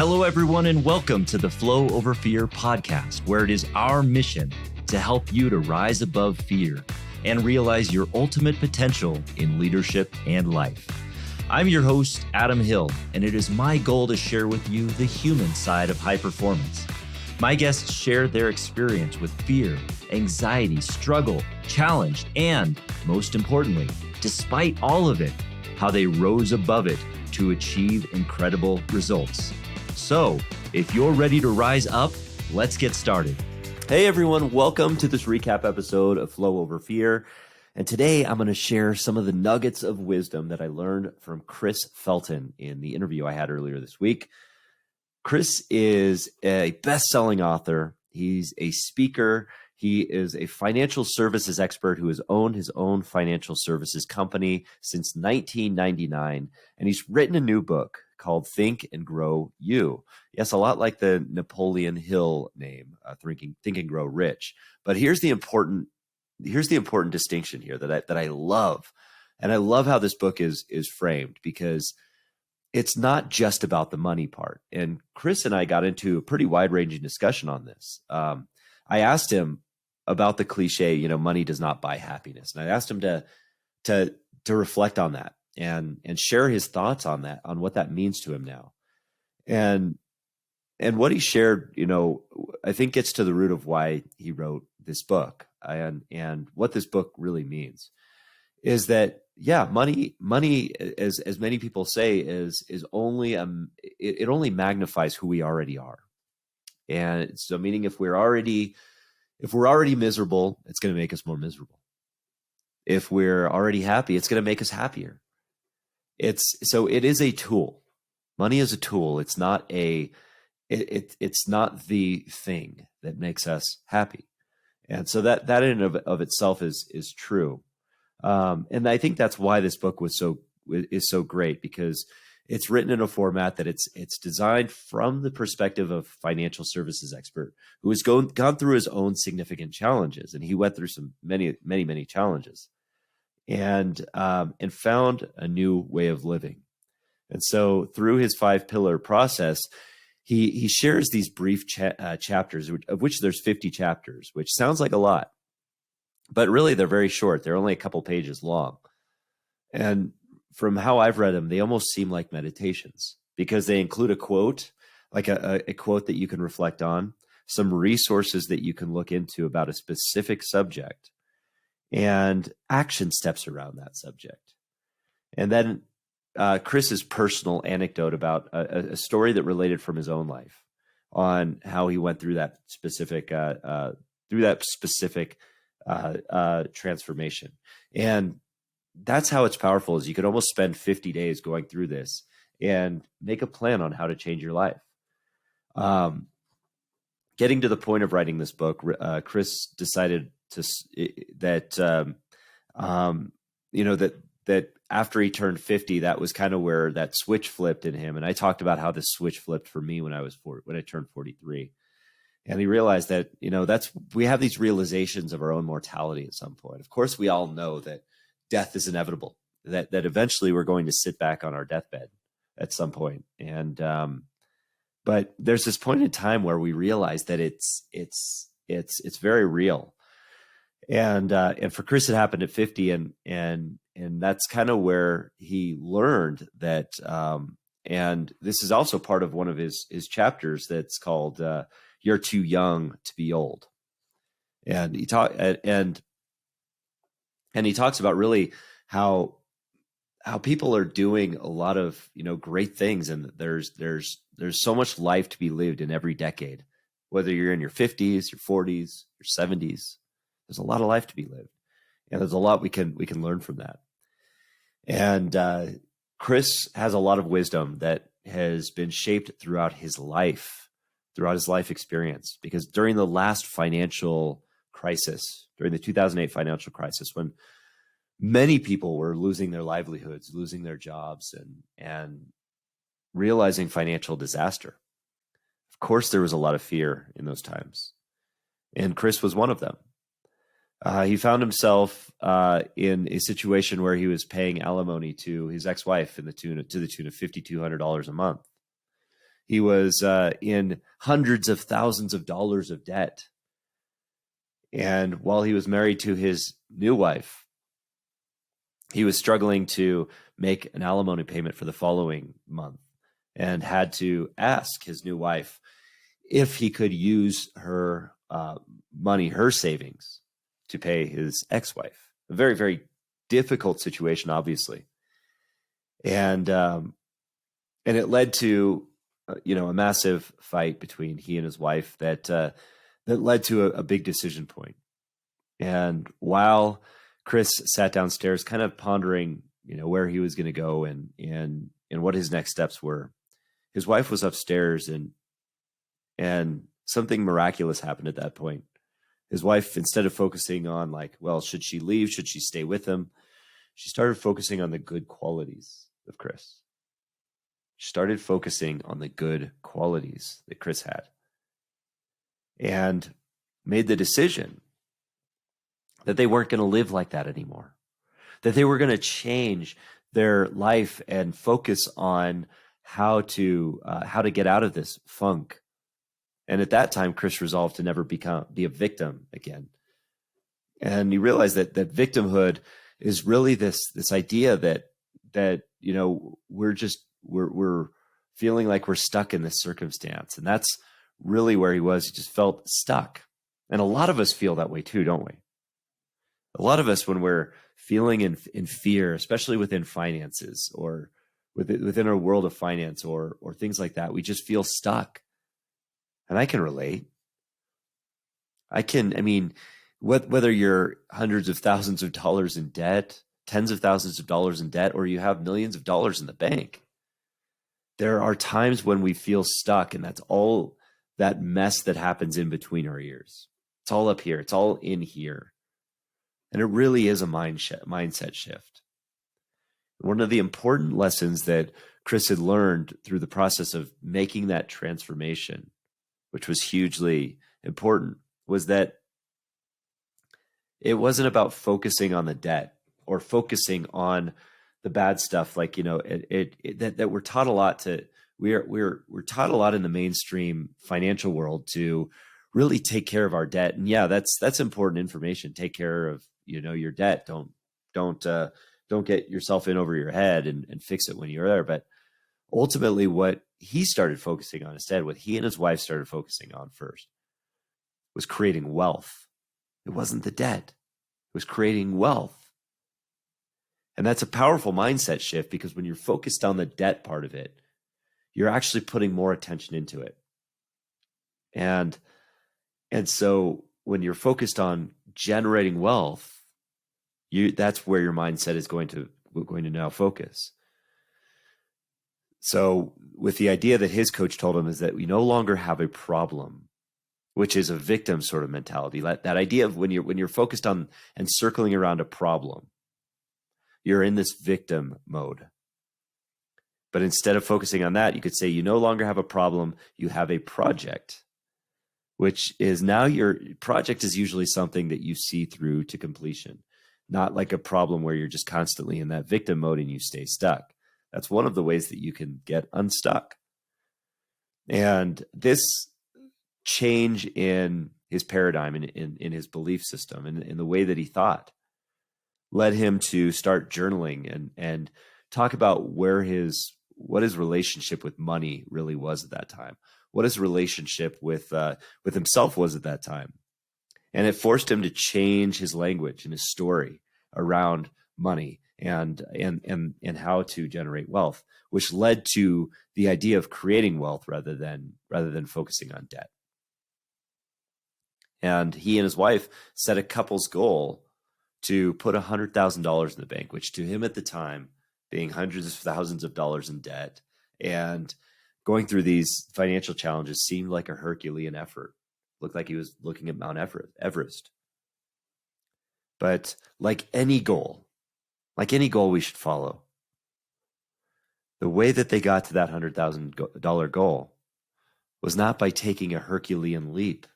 Hello, everyone, and welcome to the Flow Over Fear podcast, where it is our mission to help you to rise above fear and realize your ultimate potential in leadership and life. I'm your host, Adam Hill, and it is my goal to share with you the human side of high performance. My guests share their experience with fear, anxiety, struggle, challenge, and most importantly, despite all of it, how they rose above it to achieve incredible results. So, if you're ready to rise up, let's get started. Hey everyone, welcome to this recap episode of Flow Over Fear. And today I'm going to share some of the nuggets of wisdom that I learned from Chris Felton in the interview I had earlier this week. Chris is a best-selling author. He's a speaker. He is a financial services expert who has owned his own financial services company since 1999. And he's written a new book called Think and Grow You. Yes, a lot like the Napoleon Hill name, Think and Grow Rich. But here's the important distinction here that I love. And I love how this book is framed, because it's not just about the money part. And Chris and I got into a pretty wide-ranging discussion on this. I asked him about the cliche, money does not buy happiness. And I asked him to reflect on that and share his thoughts on that, on what that means to him now. And what he shared, I think gets to the root of why he wrote this book, and what this book really means is that, yeah, money, as many people say, is only it only magnifies who we already are. And so, meaning if we're already miserable, it's going to make us more miserable. If we're already happy, it's going to make us happier. It is a tool. Money is a tool. It's not it's not the thing that makes us happy. And so that in and of itself is true. And I think that's why this book is so great, because it's written in a format that it's designed from the perspective of a financial services expert who has gone through his own significant challenges. And he went through some many challenges and found a new way of living. And so through his 5-pillar process, he shares these brief chapters, of which there's 50 chapters, which sounds like a lot, but really they're very short. They're only a couple pages long. And from how I've read them, they almost seem like meditations, because they include a quote, like a quote that you can reflect on, some resources that you can look into about a specific subject, and action steps around that subject. And then Chris's personal anecdote about a story that related from his own life on how he went through that specific transformation. And that's how it's powerful, is you could almost spend 50 days going through this and make a plan on how to change your life. Getting to the point of writing this book, Chris decided that after he turned 50, that was kind of where that switch flipped in him. And I talked about how this switch flipped for me when I turned 43. And he realized that, we have these realizations of our own mortality at some point. Of course, we all know that death is inevitable, that eventually we're going to sit back on our deathbed at some point. And, but there's this point in time where we realize that it's very real. And for Chris, it happened at 50, and that's kind of where he learned that, and this is also part of one of his chapters that's called, You're Too Young to Be Old. And he talks about really how people are doing a lot of, great things. And there's so much life to be lived in every decade, whether you're in your 50s, your 40s, your 70s, there's a lot of life to be lived. And there's a lot we can learn from that. And Chris has a lot of wisdom that has been shaped throughout his life experience, because during the last financial crisis, during the 2008 financial crisis, when many people were losing their livelihoods, losing their jobs, and realizing financial disaster, of course, there was a lot of fear in those times. And Chris was one of them. He found himself in a situation where he was paying alimony to his ex-wife to the tune of $5,200 a month. He was in hundreds of thousands of dollars of debt. And while he was married to his new wife, he was struggling to make an alimony payment for the following month and had to ask his new wife if he could use her money, her savings, to pay his ex-wife. A very, very difficult situation, obviously. And it led to a massive fight between he and his wife that led to a big decision point. And while Chris sat downstairs kind of pondering where he was going to go and what his next steps were, his wife was upstairs, and something miraculous happened at that point. His wife, instead of focusing on should she leave, should she stay with him, she started focusing on the good qualities of Chris. She started focusing on the good qualities that Chris had, and made the decision that they weren't going to live like that anymore, that they were going to change their life and focus on how to get out of this funk. And at that time, Chris resolved to never be a victim again. And he realized that victimhood is really this idea that we're feeling like we're stuck in this circumstance. And that's really where he was. He just felt stuck. And a lot of us feel that way too, don't we? A lot of us, when we're feeling in fear, especially within finances or within our world of finance or things like that, we just feel stuck. And I can relate. Whether you're hundreds of thousands of dollars in debt, tens of thousands of dollars in debt, or you have millions of dollars in the bank, there are times when we feel stuck, and that's all that mess that happens in between our ears. It's all up here. It's all in here. And it really is a mindset shift. One of the important lessons that Chris had learned through the process of making that transformation, which was hugely important, was that it wasn't about focusing on the debt or focusing on the bad stuff. That we're taught a lot we're taught a lot in the mainstream financial world to really take care of our debt. And yeah, that's important information. Take care of your debt. Don't get yourself in over your head and fix it when you're there. But ultimately, what he started focusing on instead, what he and his wife started focusing on first, was creating wealth. It wasn't the debt. It was creating wealth. And that's a powerful mindset shift, because when you're focused on the debt part of it, you're actually putting more attention into it. And so when you're focused on generating wealth, that's where your mindset is going to now focus. So with the idea that his coach told him is that we no longer have a problem, which is a victim sort of mentality. That idea of when you're focused on and circling around a problem, you're in this victim mode. But instead of focusing on that, you could say you no longer have a problem, you have a project, which is now your project is usually something that you see through to completion, not like a problem where you're just constantly in that victim mode and you stay stuck. That's one of the ways that you can get unstuck. And this change in his paradigm, in his belief system, and in the way that he thought, led him to start journaling and talk about what his relationship with money really was at that time, what his relationship with himself was at that time. And it forced him to change his language and his story around money and how to generate wealth, which led to the idea of creating wealth rather than focusing on debt. And he and his wife set a couple's goal to put $100,000 in the bank, which to him at the time, being hundreds of thousands of dollars in debt and going through these financial challenges, seemed like a Herculean effort. Looked like he was looking at Mount Everest. But like any goal we should follow, the way that they got to that $100,000 goal was not by taking a Herculean leap.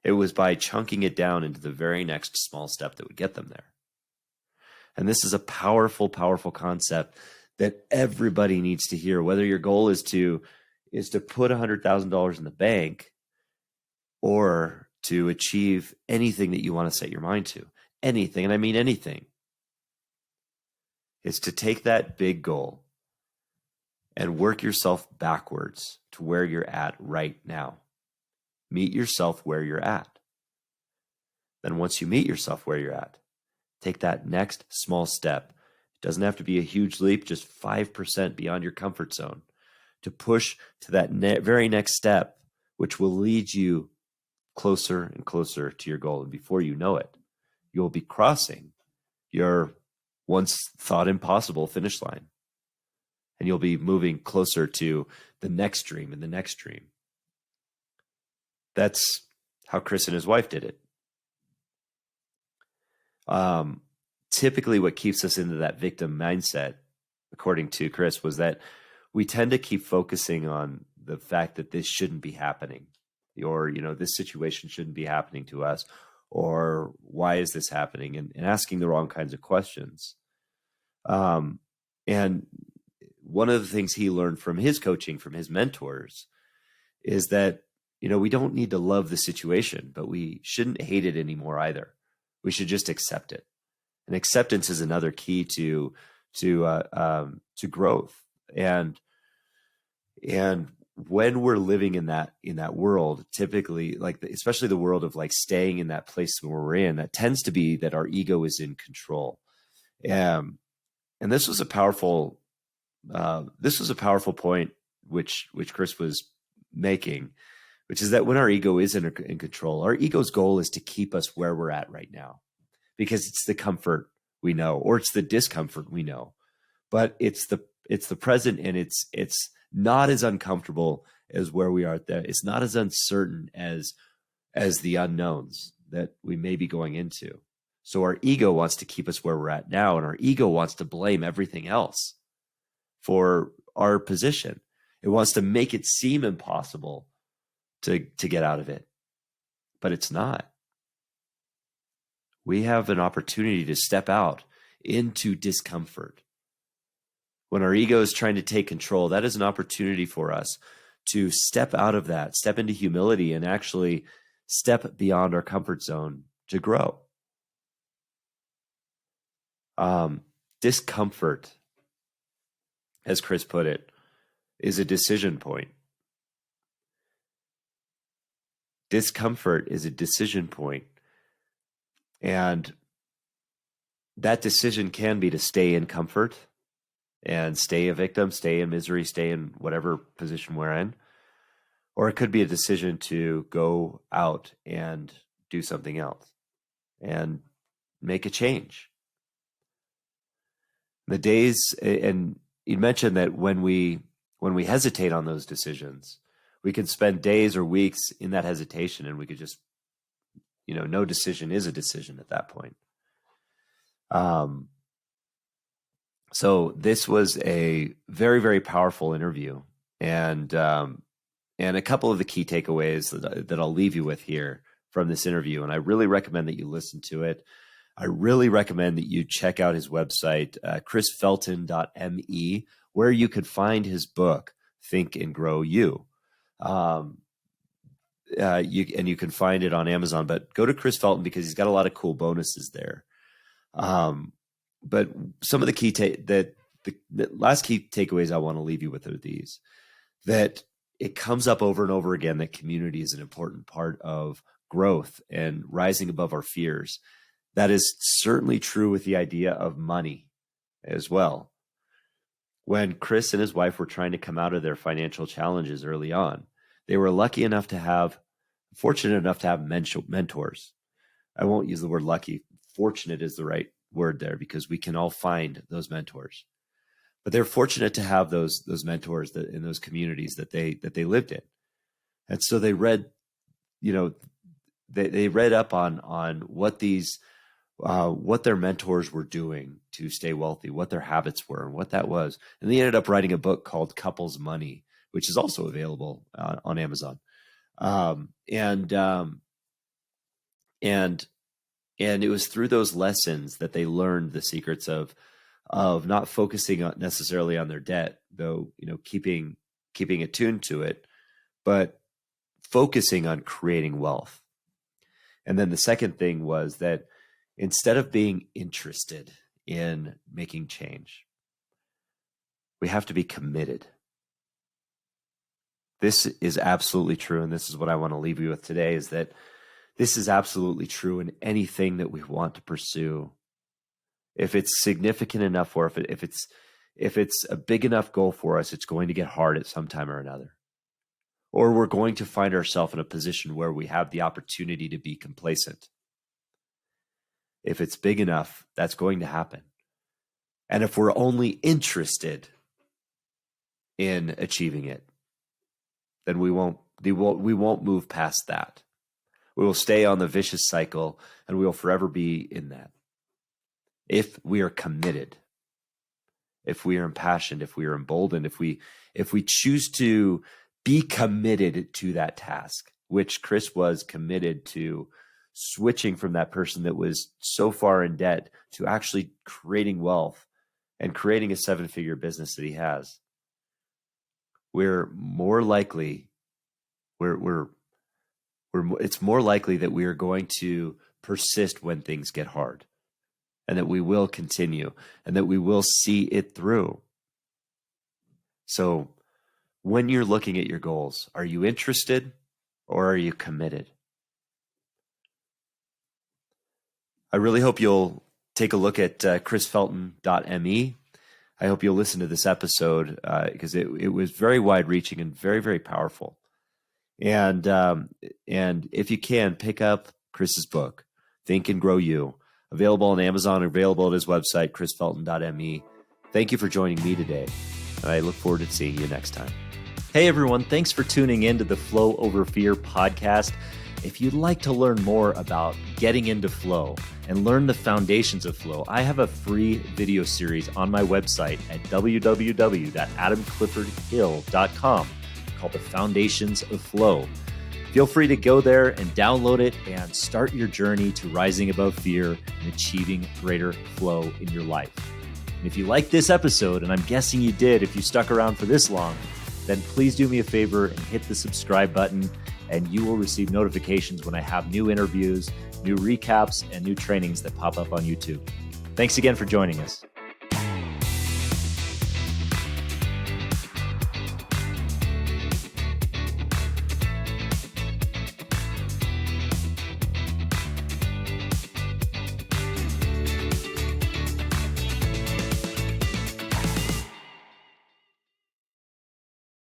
It was by chunking it down into the very next small step that would get them there. And this is a powerful, powerful concept that everybody needs to hear, whether your goal is to put $100,000 in the bank or to achieve anything that you want to set your mind to. Anything, and I mean anything. It's to take that big goal and work yourself backwards to where you're at right now. Meet yourself where you're at. Then once you meet yourself where you're at, take that next small step. It doesn't have to be a huge leap, just 5% beyond your comfort zone to push to that very next step, which will lead you closer and closer to your goal. And before you know it, you'll be crossing your once thought impossible finish line. And you'll be moving closer to the next dream and the next dream. That's how Chris and his wife did it. Typically what keeps us into that victim mindset, according to Chris, was that we tend to keep focusing on the fact that this shouldn't be happening, or, this situation shouldn't be happening to us, or why is this happening, and asking the wrong kinds of questions. And one of the things he learned from his coaching, from his mentors, is that, we don't need to love the situation, but we shouldn't hate it anymore either. We should just accept it. And acceptance is another key to growth. And when we're living in that world, typically, especially the world of staying in that place where we're in, that tends to be that our ego is in control. And this was a powerful point which Chris was making, which is that when our ego is in control, our ego's goal is to keep us where we're at right now, because it's the comfort we know, or it's the discomfort we know, but it's the present, and it's not as uncomfortable as where we are. It's not as uncertain as the unknowns that we may be going into. So our ego wants to keep us where we're at now, and our ego wants to blame everything else for our position. It wants to make it seem impossible to get out of it, but it's not. We have an opportunity to step out into discomfort. When our ego is trying to take control, that is an opportunity for us to step out of that, step into humility, and actually step beyond our comfort zone to grow. Discomfort, as Chris put it, is a decision point. Discomfort is a decision point. And that decision can be to stay in comfort and stay a victim, stay in misery, stay in whatever position we're in. Or it could be a decision to go out and do something else and make a change. The days, and you mentioned that when we hesitate on those decisions, we can spend days or weeks in that hesitation, and we could just, no decision is a decision at that point. So this was a very, very powerful interview, and a couple of the key takeaways that I'll leave you with here from this interview. And I really recommend that you listen to it. I really recommend that you check out his website, chrisfelton.me, where you could find his book, Think and Grow You. You can find it on Amazon, but go to Chris Felton because he's got a lot of cool bonuses there. But some of the key the last key takeaways I want to leave you with are these: that it comes up over and over again that community is an important part of growth and rising above our fears. That is certainly true with the idea of money as well. When Chris and his wife were trying to come out of their financial challenges early on, they were fortunate enough to have mentors. I won't use the word lucky. Fortunate is the right word there, because we can all find those mentors. But they're fortunate to have those mentors in those communities that they lived in. And so they read, they read up on what their mentors were doing to stay wealthy, what their habits were, and what that was. And they ended up writing a book called Couples Money, which is also available on Amazon. And it was through those lessons that they learned the secrets of of not focusing necessarily on their debt, though, keeping attuned to it, but focusing on creating wealth. And then the second thing was that instead of being interested in making change, we have to be committed. This is absolutely true, and this is what I want to leave you with today, is that this is absolutely true in anything that we want to pursue. If it's significant enough, or if it's a big enough goal for us, it's going to get hard at some time or another. Or we're going to find ourselves in a position where we have the opportunity to be complacent. If it's big enough, that's going to happen. And if we're only interested in achieving it, then we won't move past that. We will stay on the vicious cycle, and we will forever be in that. If we are committed, if we are impassioned, if we are emboldened, if we choose to be committed to that task, which Chris was committed to, switching from that person that was so far in debt to actually creating wealth and creating a 7-figure business that he has, it's more likely that we are going to persist when things get hard, and that we will continue, and that we will see it through. So when you're looking at your goals, are you interested or are you committed? I really hope you'll take a look at chrisfelton.me. I hope you'll listen to this episode because it was very wide-reaching and very, very powerful. And if you can, pick up Chris's book, Think and Grow You, available on Amazon, available at his website, chrisfelton.me. Thank you for joining me today, and I look forward to seeing you next time. Hey everyone, thanks for tuning in to the Flow Over Fear podcast. If you'd like to learn more about getting into flow and learn the foundations of flow, I have a free video series on my website at www.adamcliffordhill.com called The Foundations of Flow. Feel free to go there and download it and start your journey to rising above fear and achieving greater flow in your life. And if you like this episode, and I'm guessing you did if you stuck around for this long, then please do me a favor and hit the subscribe button, and you will receive notifications when I have new interviews, new recaps, and new trainings that pop up on YouTube. Thanks again for joining us.